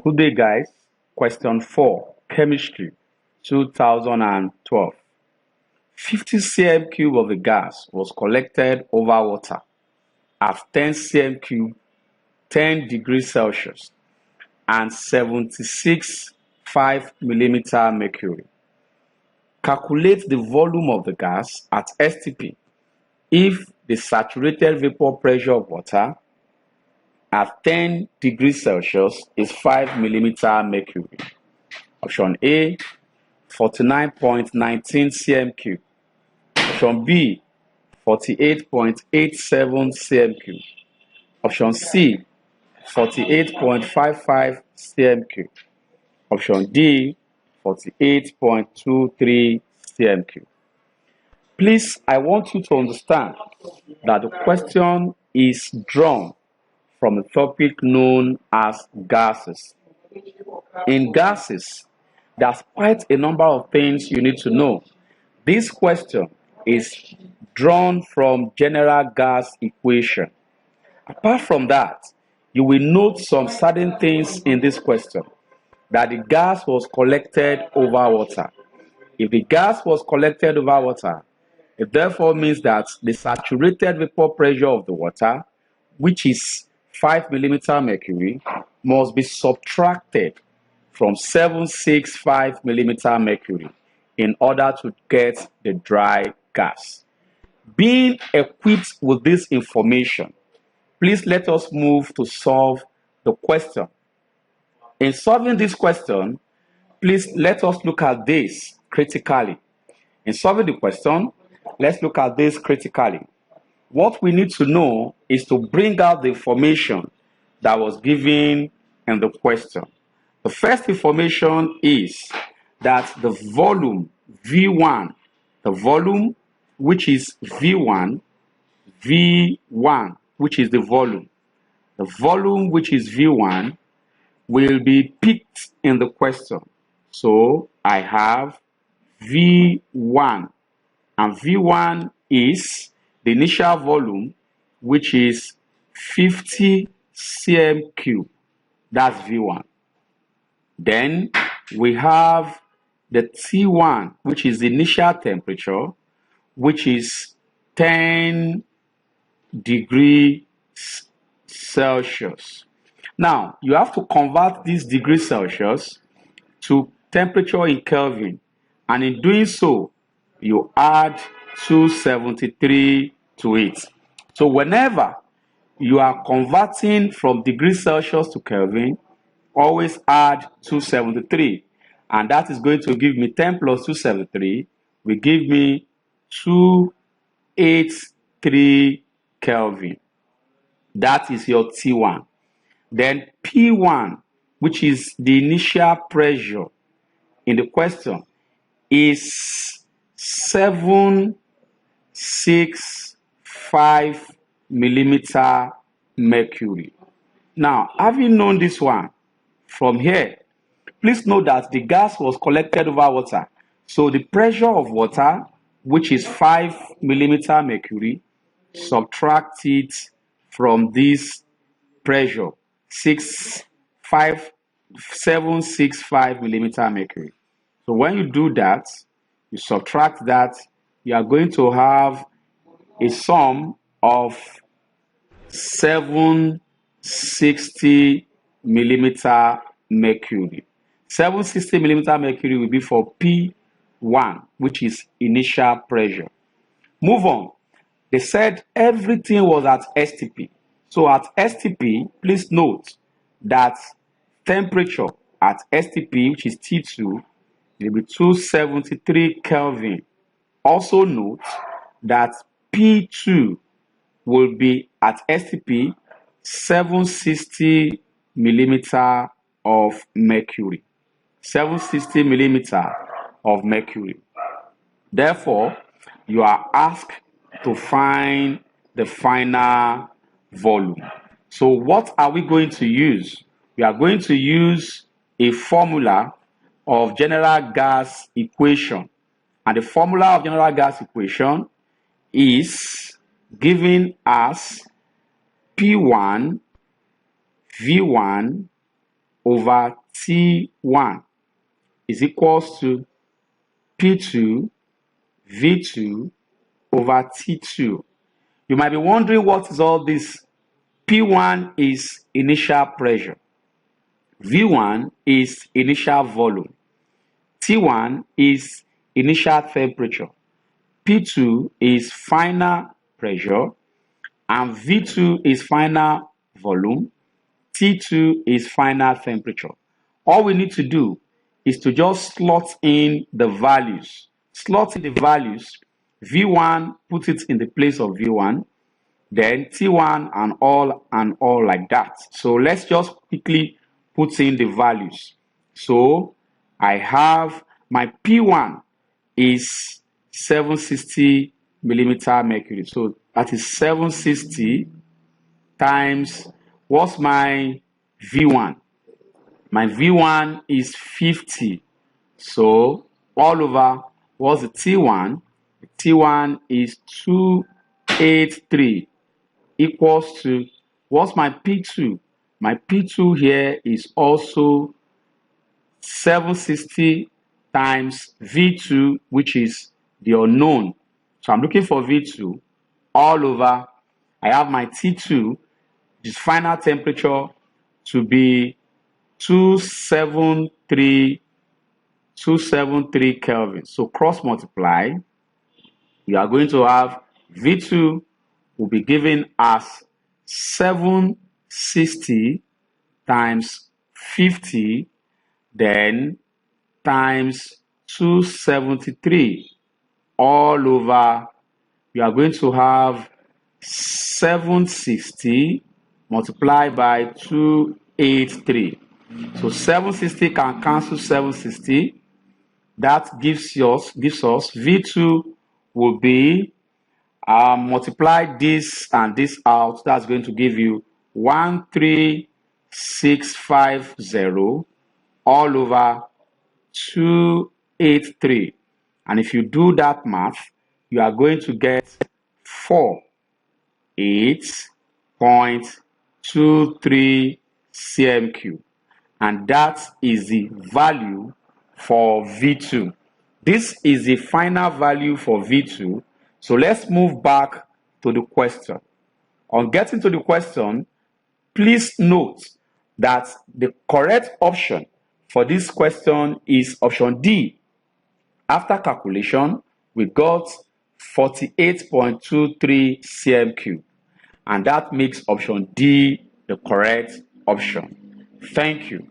Good day, guys. Question 4, Chemistry, 2012. 50 cm cube of a gas was collected over water at 10 cm cube, 10 degrees Celsius, and 76.5 millimeter mercury. Calculate the volume of the gas at STP if the saturated vapor pressure of water at 10 degrees Celsius is 5 millimeter mercury. Option A, 49.19 cm cube. Option B, 48.87 cm cube. Option C, 48.55 cm cube. Option D, 48.23 cm cube. Please, I want you to understand that the question is drawn from a topic known as gases. In gases, there's quite a number of things you need to know. This question is drawn from general gas equation. Apart from that, you will note some certain things in this question. That the gas was collected over water. If the gas was collected over water, it therefore means that the saturated vapor pressure of the water, which is 5 millimeter mercury, must be subtracted from 765 millimeter mercury in order to get the dry gas. Being equipped with this information, please let us move to solve the question. In solving this question, please let us look at this critically. In solving the question, let's look at this critically. What we need to know is to bring out the information that was given in the question. The first information is that the volume V1, the volume which is V1, which is the volume which is V1 will be picked in the question. So I have V1, and V1 is the initial volume, which is 50 cm cube. That's V1. Then we have the T1, which is the initial temperature, which is 10 degrees Celsius. Now, you have to convert this degrees Celsius to temperature in Kelvin, and in doing so, you add 273 to it. So whenever you are converting from degrees Celsius to Kelvin, always add 273, and that is going to give me 10 plus 273 will give me 283 Kelvin. That is your T1. Then P1, which is the initial pressure in the question, is 765 millimeter mercury. Now, having known this one from here, please note that the gas was collected over water. So the pressure of water, which is 5 millimeter mercury, subtract it from this pressure, 765 millimeter mercury. So when you do that, you subtract that, you are going to have a sum of 760 millimeter mercury. 760 millimeter mercury will be for P1, which is initial pressure. Move on. They said everything was at STP. So at STP, please note that temperature at STP, which is T2, will be 273 Kelvin. Also note that P2 will be at STP 760 millimeter of mercury. 760 millimeter of mercury. Therefore, you are asked to find the final volume. So what are we going to use? We are going to use a formula of general gas equation. And the formula of general gas equation is given as P1, V1 over T1 is equals to P2 V2 over T2. You might be wondering what is all this. P1 is initial pressure. V1 is initial volume. T1 is initial temperature. P2 is final pressure. And V2 is final volume. T2 is final temperature. All we need to do is to just slot in the values. Slot in the values. V1, put it in the place of V1. Then T1 and all like that. So let's just quickly put in the values. So I have my P1 is 760 millimeter mercury. So that is 760 times, what's my V1? My V1 is 50. So all over, what's the T1? The T1 is 283 equals to, what's my P2? My P2 here is also 760 times V2, which is the unknown. So I'm looking for V2 all over. I have my T2, which is final temperature, to be 273 Kelvin. So cross multiply, you are going to have V2 will be given as 760 times 50, then times 273 all over. You are going to have 760 multiplied by 283. So 760 can cancel 760. That gives us V2 will be multiply this and this out. That's going to give you 13650 all over 283. And if you do that math, you are going to get 48.23 cm3. And that is the value for V2. This is the final value for V2. So let's move back to the question. On getting to the question, please note that the correct option for this question is option D. After calculation, we got 48.23 cm3. And that makes option D the correct option. Thank you.